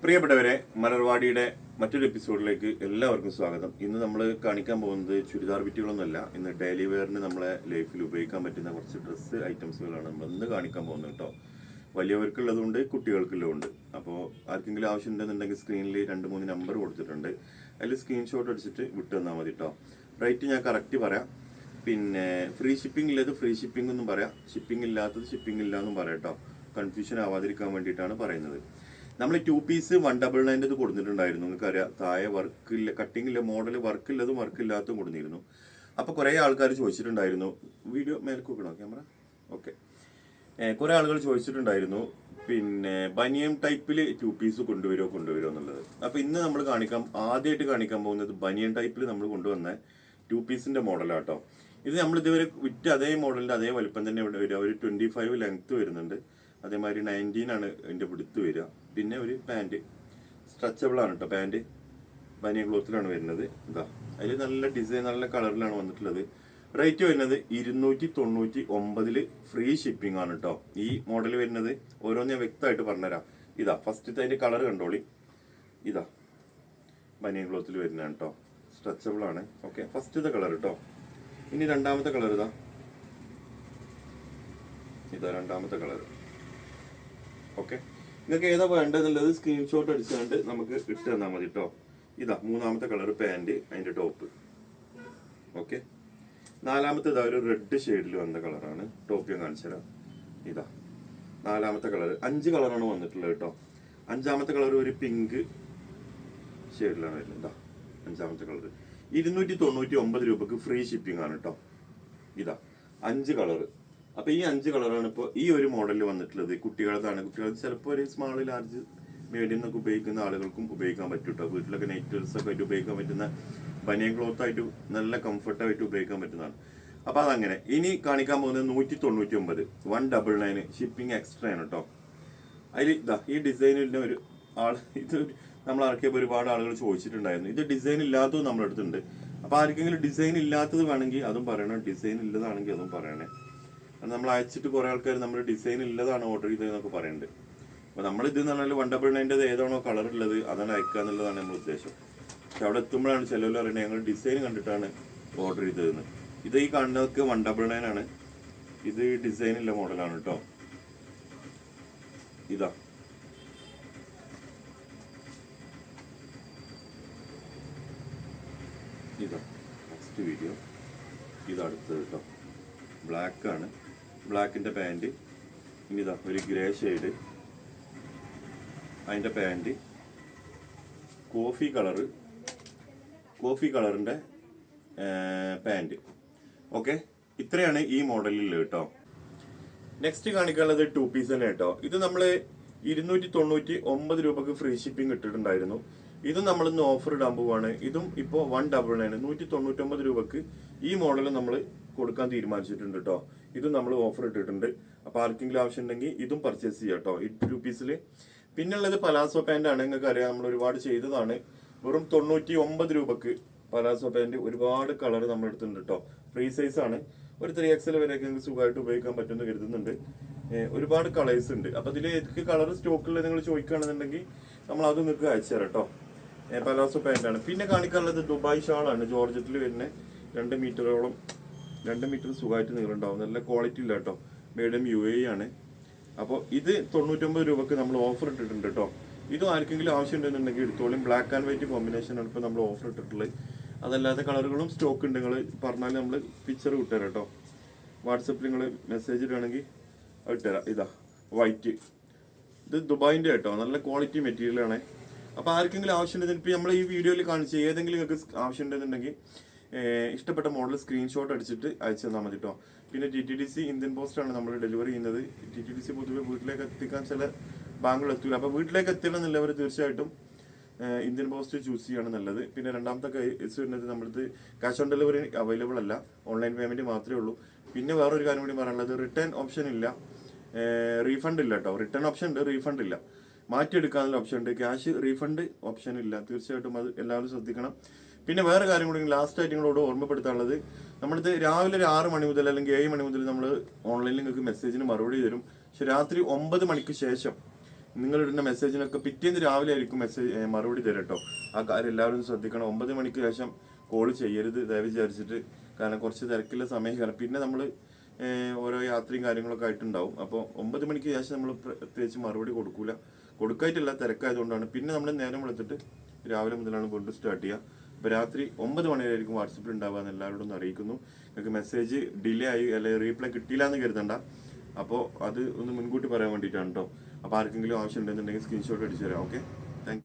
പ്രിയപ്പെട്ടവരെ, മലർവാടിയുടെ മറ്റൊരു എപ്പിസോഡിലേക്ക് എല്ലാവർക്കും സ്വാഗതം. ഇന്ന് നമ്മൾ കാണിക്കാൻ പോകുന്നത് ചുരിദാർ ബിറ്റുകളൊന്നുമല്ല. ഇന്ന് ഡെയിലി വെയറിന് നമ്മളെ ലൈഫിൽ ഉപയോഗിക്കാൻ പറ്റുന്ന കുറച്ച് ഡ്രസ്സ് ഐറ്റംസുകളാണ് നമ്മൾ ഇന്ന് കാണിക്കാൻ പോകുന്നത് കേട്ടോ. വലിയവർക്കുള്ളതുകൊണ്ട് കുട്ടികൾക്കുള്ളതുണ്ട്. അപ്പോൾ ആർക്കെങ്കിലും ആവശ്യമുണ്ടെന്നുണ്ടെങ്കിൽ സ്ക്രീനിൽ 2-3 നമ്പർ കൊടുത്തിട്ടുണ്ട്. അതിൽ സ്ക്രീൻഷോട്ട് അടിച്ചിട്ട് വിട്ടു തന്നാൽ മതി കേട്ടോ. റേറ്റ് ഞാൻ കറക്റ്റ് പറയാം. പിന്നെ ഫ്രീ ഷിപ്പിംഗ് ഉള്ളത് ഫ്രീ ഷിപ്പിംഗ് എന്നും പറയാം, ഷിപ്പിംഗ് ഇല്ലാത്തത് ഷിപ്പിംഗ് ഇല്ല എന്നും പറയാം കേട്ടോ. കൺഫ്യൂഷൻ ആവാതിരിക്കാൻ വേണ്ടിയിട്ടാണ് പറയുന്നത്. നമ്മൾ 2 പീസ് 199 കൊടുത്തിട്ടുണ്ടായിരുന്നു. നിങ്ങൾക്കറിയാം, താഴെ വർക്കില്ല, കട്ടിംഗ് ഇല്ല, മോഡൽ വർക്കില്ലതും വർക്കില്ലാത്തതും കൊടുത്തിരുന്നു. അപ്പോൾ കുറേ ആൾക്കാർ ചോദിച്ചിട്ടുണ്ടായിരുന്നു, വീഡിയോ മേൽക്ക് വെക്കണോ ക്യാമറ? ഓക്കെ. കുറേ ആളുകൾ ചോദിച്ചിട്ടുണ്ടായിരുന്നു, പിന്നെ ബനിയൻ ടൈപ്പിൽ 2 പീസ് കൊണ്ടുവരുമോ എന്നുള്ളത്. അപ്പോൾ ഇന്ന് നമ്മൾ ആദ്യമായിട്ട് കാണിക്കാൻ പോകുന്നത് ബനിയൻ ടൈപ്പിൽ നമ്മൾ കൊണ്ടുവന്ന 2 പീസിന്റെ മോഡലാട്ടോ. ഇത് നമ്മൾ ഇതുവരെ വിറ്റ് അതേ മോഡലിന്റെ അതേ വലുപ്പം തന്നെ വരിക. ഒരു 25 ലെങ്ത് വരുന്നുണ്ട്. അതേമാതിരി 19 ആണ് ഇതിന്റെ വിടുത്ത് വരിക. പിന്നെ ഒരു പാൻറ് സ്ട്രെച്ചബിൾ ആണ് കേട്ടോ. പാൻറ് ബനിയൻ ക്ലോത്തിലാണ് വരുന്നത്. ഇതാ, അതിൽ നല്ല ഡിസൈൻ, നല്ല കളറിലാണ് വന്നിട്ടുള്ളത്. റേറ്റ് വരുന്നത് 299 ഫ്രീ ഷിപ്പിംഗ് ആണ് കേട്ടോ. ഈ മോഡൽ വരുന്നത് ഓരോന്ന് ഞാൻ വ്യക്തമായിട്ട് പറഞ്ഞുതരാം. ഇതാ ഫസ്റ്റത്തെ അതിന്റെ കളർ കണ്ടോളി. ഇതാ ബനിയൻ ക്ലോത്തിൽ വരുന്നതാണ് കേട്ടോ. സ്ട്രെച്ചബിൾ ആണ്. ഓക്കെ, ഫസ്റ്റത്തെ കളർ കേട്ടോ. ഇനി രണ്ടാമത്തെ കളർ ഇതാ രണ്ടാമത്തെ കളർ. ഓക്കെ, നിങ്ങൾക്ക് ഏതാ വേണ്ടതെന്നുള്ളത് സ്ക്രീൻഷോട്ട് അടിച്ചുകൊണ്ട് നമുക്ക് ഇട്ട് തന്നാൽ മതി കേട്ടോ. ഇതാ മൂന്നാമത്തെ കളർ പാൻറ്, അതിന്റെ ടോപ്പ്. ഓക്കെ, നാലാമത്തെ ഇതാ ഒരു റെഡ് ഷെയ്ഡിൽ വന്ന കളറാണ്. ടോപ്പ് ഞാൻ കാണിച്ചു തരാം. ഇതാ നാലാമത്തെ കളർ. 5 കളറാണ് വന്നിട്ടുള്ളത് കേട്ടോ. അഞ്ചാമത്തെ കളർ ഒരു പിങ്ക് ഷെയ്ഡിലാണ് വരുന്നത്. ഇതാ അഞ്ചാമത്തെ കളർ. 299 രൂപക്ക് ഫ്രീ ഷിപ്പിംഗ് ആണ് കേട്ടോ. ഇതാ 5 കളർ. അപ്പൊ ഈ 5 കളറാണ് ഇപ്പോൾ ഈ ഒരു മോഡലിൽ വന്നിട്ടുള്ളത്. കുട്ടികളതാണ്. കുട്ടികൾ ചിലപ്പോൾ ഒരു സ്മാൾ, ലാർജ്, മീഡിയം എന്നൊക്കെ ഉപയോഗിക്കുന്ന ആളുകൾക്കും ഉപയോഗിക്കാൻ പറ്റും കേട്ടോ. വീട്ടിലൊക്കെ നൈറ്റ് ഡ്രസ് ഒക്കെ ആയിട്ട് ഉപയോഗിക്കാൻ പറ്റുന്ന ബനിയൻ ക്ലോത്ത് ആയിട്ട് നല്ല കംഫർട്ടായിട്ട് ഉപയോഗിക്കാൻ പറ്റുന്നതാണ്. അപ്പൊ അതങ്ങനെ. ഇനി കാണിക്കാൻ പോകുന്നത് 199 199 ഷിപ്പിംഗ് എക്സ്ട്രാ ആണ് കേട്ടോ. അതിൽ ഇതാ ഈ ഡിസൈനിന്റെ ഒരു ഇത് നമ്മൾ ഇറക്കിയപ്പോൾ ഒരുപാട് ആളുകൾ ചോദിച്ചിട്ടുണ്ടായിരുന്നു. ഇത് ഡിസൈൻ ഇല്ലാത്തതും നമ്മുടെ അടുത്തുണ്ട്. അപ്പൊ ആർക്കെങ്കിലും ഡിസൈൻ ഇല്ലാത്തത് വേണമെങ്കിൽ അതും പറയണം, ഡിസൈൻ ഇല്ലതാണെങ്കിൽ അതും പറയണേ. നമ്മൾ അയച്ചിട്ട് കുറെ ആൾക്കാർ നമ്മൾ ഡിസൈൻ ഇല്ലതാണ് ഓർഡർ ചെയ്തതെന്നൊക്കെ പറയുന്നുണ്ട്. അപ്പൊ നമ്മൾ ഇത് എന്ന് പറഞ്ഞാൽ 199 ഏതാണോ കളർ ഉള്ളത് അതാണ് അയക്കുക എന്നുള്ളതാണ് നമ്മുടെ ഉദ്ദേശം. പക്ഷെ അവിടെ എത്തുമ്പോഴാണ് ചിലവർ പറയുന്നത് ഞങ്ങൾ ഡിസൈൻ കണ്ടിട്ടാണ് ഓർഡർ ചെയ്തതെന്ന്. ഇത് ഈ കാണുന്നതൊക്കെ 199 ആണ്. ഇത് ഡിസൈൻ ഉള്ള മോഡലാണ് കേട്ടോ. ഇതാ നെക്സ്റ്റ് വീഡിയോ. ഇതടുത്തത് കേട്ടോ. ബ്ലാക്ക് ആണ്. ബ്ലാക്കിന്റെ പാൻറ്. ഇനി ഇതാ ഒരു ഗ്രേ ഷെയ്ഡ്, അതിന്റെ പാൻറ്. കോഫി കളറിന്റെ പാൻറ്. ഓക്കെ, ഇത്രയാണ് ഈ മോഡലിൽ കേട്ടോ. നെക്സ്റ്റ് കാണിക്കാനുള്ളത് 2 പീസ് തന്നെ കേട്ടോ. ഇത് നമ്മള് 299 രൂപക്ക് ഫ്രീ ഷിപ്പിംഗ് ഇട്ടിട്ടുണ്ടായിരുന്നു. ഇതും നമ്മളിന്ന് ഓഫർ ഇടാൻ പോവാണ്. ഇതും ഇപ്പോ 199 199 രൂപക്ക് ഈ മോഡൽ നമ്മൾ കൊടുക്കാൻ തീരുമാനിച്ചിട്ടുണ്ട് കേട്ടോ. ഇതും നമ്മൾ ഓഫർ ഇട്ടിട്ടുണ്ട്. അപ്പൊ ആർക്കെങ്കിലും ആവശ്യം ഉണ്ടെങ്കിൽ ഇതും പർച്ചേസ് ചെയ്യാം കേട്ടോ. ഈ 2 പീസില്. പിന്നുള്ളത് പലാസോ പാന്റ് ആണ്. നിങ്ങൾക്ക് അറിയാം, നമ്മൾ ഒരുപാട് ചെയ്തതാണ്. വെറും 99 രൂപക്ക് പലാസോ പാന്റ്. ഒരുപാട് കളർ നമ്മൾ എടുത്തിട്ടുണ്ട് കേട്ടോ. ഫ്രീ സൈസ് ആണ്. ഒരു 3XL വരെയൊക്കെ നിങ്ങൾക്ക് സുഖമായിട്ട് ഉപയോഗിക്കാൻ പറ്റുമെന്ന് കരുതുന്നുണ്ട്. ഒരുപാട് കളേഴ്സ് ഉണ്ട്. അപ്പൊ ഇതിൽ ഏതൊക്കെ കളർ സ്റ്റോക്കുള്ളത് നിങ്ങൾ ചോദിക്കുകയാണെന്നുണ്ടെങ്കിൽ നമ്മൾ അത് നിങ്ങൾക്ക് അയച്ചു തരാം കേട്ടോ. പലാസോ പാന്റ് ആണ്. പിന്നെ കാണിക്കാനുള്ളത് ദുബായ് ഷാളാണ്. ജോർജറ്റിൽ വരുന്ന 2 മീറ്ററോളം 2 മീറ്റർ സുഖമായിട്ട് നീളുണ്ടാവും. നല്ല ക്വാളിറ്റി ഇല്ല കേട്ടോ. മീഡിയം UAE ആണ്. അപ്പോൾ ഇത് 99 രൂപക്ക് നമ്മൾ ഓഫർ ഇട്ടിട്ടുണ്ട് കേട്ടോ. ഇതും ആർക്കെങ്കിലും ആവശ്യമുണ്ടെന്നുണ്ടെങ്കിൽ എടുത്തോളും. ബ്ലാക്ക് ആൻഡ് വൈറ്റ് കോമ്പിനേഷൻ ആണ് ഇപ്പോൾ നമ്മൾ ഓഫർ ഇട്ടിട്ടുള്ളത്. അതല്ലാത്ത കളറുകളും സ്റ്റോക്ക് ഉണ്ട്. നിങ്ങൾ പറഞ്ഞാൽ നമ്മൾ പിക്ചർ വിട്ടുതരാം കേട്ടോ. വാട്സപ്പിൽ നിങ്ങൾ മെസ്സേജ് ഇടുകയാണെങ്കിൽ അത് ഇട്ടുതരാം. ഇതാ വൈറ്റ്. ഇത് ദുബായിന്റെ കേട്ടോ. നല്ല ക്വാളിറ്റി മെറ്റീരിയൽ ആണ്. അപ്പൊ ആർക്കെങ്കിലും ആവശ്യമുണ്ടെങ്കിൽ ഇപ്പൊ നമ്മൾ ഈ വീഡിയോയിൽ കാണിച്ച ഏതെങ്കിലും നിങ്ങൾക്ക് ആവശ്യമുണ്ടെന്നുണ്ടെങ്കിൽ ഇഷ്ടപ്പെട്ട മോഡൽ സ്ക്രീൻഷോട്ട് അടിച്ചിട്ട് അയച്ചു തന്നാൽ മതി കേട്ടോ. പിന്നെ TTDC ഇന്ത്യൻ പോസ്റ്റ് ആണ് നമ്മൾ ഡെലിവറി ചെയ്യുന്നത്. TTDC പൊതുവെ വീട്ടിലേക്ക് എത്തിക്കാൻ ചില ബാങ്കുകൾ എത്തൂല. അപ്പൊ വീട്ടിലേക്ക് എത്തണമെന്നുള്ളവർ തീർച്ചയായിട്ടും ഇന്ത്യൻ പോസ്റ്റ് ചൂസ് ചെയ്യാണ് നല്ലത്. പിന്നെ രണ്ടാമത്തെ കേസ് വരുന്നത് നമ്മളിത് ക്യാഷ് ഓൺ ഡെലിവറി അവൈലബിൾ അല്ല, ഓൺലൈൻ പേയ്മെന്റ് മാത്രമേ ഉള്ളൂ. പിന്നെ വേറൊരു കാര്യം കൂടി പറയാനുള്ളത്, റിട്ടേൺ ഓപ്ഷൻ ഇല്ല, റീഫണ്ട് ഇല്ല കേട്ടോ. റിട്ടേൺ ഓപ്ഷൻ ഉണ്ട്, റീഫണ്ട് ഇല്ല. മാറ്റിയെടുക്കാനുള്ള ഓപ്ഷൻ ഉണ്ട്, ക്യാഷ് റീഫണ്ട് ഓപ്ഷൻ ഇല്ല. തീർച്ചയായിട്ടും അത് എല്ലാവരും ശ്രദ്ധിക്കണം. പിന്നെ വേറെ കാര്യം കൂടി ലാസ്റ്റ് ആയിട്ട് നിങ്ങളോട് ഓർമ്മപ്പെടുത്താനുള്ളത്, നമ്മളിത് രാവിലെ ഒരു 6 മണി മുതൽ അല്ലെങ്കിൽ 7 മണി മുതൽ നമ്മൾ ഓൺലൈനിൽ നിങ്ങൾക്ക് മെസ്സേജിന് മറുപടി തരും. പക്ഷെ രാത്രി 9 മണിക്ക് ശേഷം നിങ്ങൾ ഇടുന്ന മെസ്സേജിനൊക്കെ പിറ്റേന്ന് രാവിലെ ആയിരിക്കും മറുപടി തരാം കേട്ടോ. ആ കാര്യം എല്ലാവരും ശ്രദ്ധിക്കണം. 9 മണിക്ക് ശേഷം കോൾ ചെയ്യരുത് ദയവ് വിചാരിച്ചിട്ട്. കാരണം കുറച്ച് തിരക്കുള്ള സമയം കാരണം പിന്നെ നമ്മൾ ഓരോ യാത്രയും കാര്യങ്ങളൊക്കെ ആയിട്ടുണ്ടാവും. അപ്പോൾ 9 മണിക്ക് ശേഷം നമ്മൾ പ്രത്യേകിച്ച് മറുപടി കൊടുക്കായിട്ടില്ല, തിരക്കായതുകൊണ്ടാണ്. പിന്നെ നമ്മൾ നേരം വെളുത്തിട്ട് രാവിലെ മുതലാണ് വീണ്ടും സ്റ്റാർട്ട് ചെയ്യുക. അപ്പോൾ രാത്രി 9 മണി വരെയായിരിക്കും വാട്സപ്പിൽ ഉണ്ടാവുക എന്ന് എല്ലാവരോടും അറിയിക്കുന്നു. നിങ്ങൾക്ക് മെസ്സേജ് ഡിലേ ആയി അല്ലെങ്കിൽ റീപ്ലൈ കിട്ടിയില്ല എന്ന് കരുതണ്ട. അപ്പോൾ അത് ഒന്ന് മുൻകൂട്ടി പറയാൻ വേണ്ടിയിട്ടാണ് കേട്ടോ. അപ്പോൾ ആർക്കെങ്കിലും ആവശ്യം ഉണ്ടെന്നുണ്ടെങ്കിൽ സ്ക്രീൻഷോട്ട് അടിച്ചു തരാം. ഓക്കെ.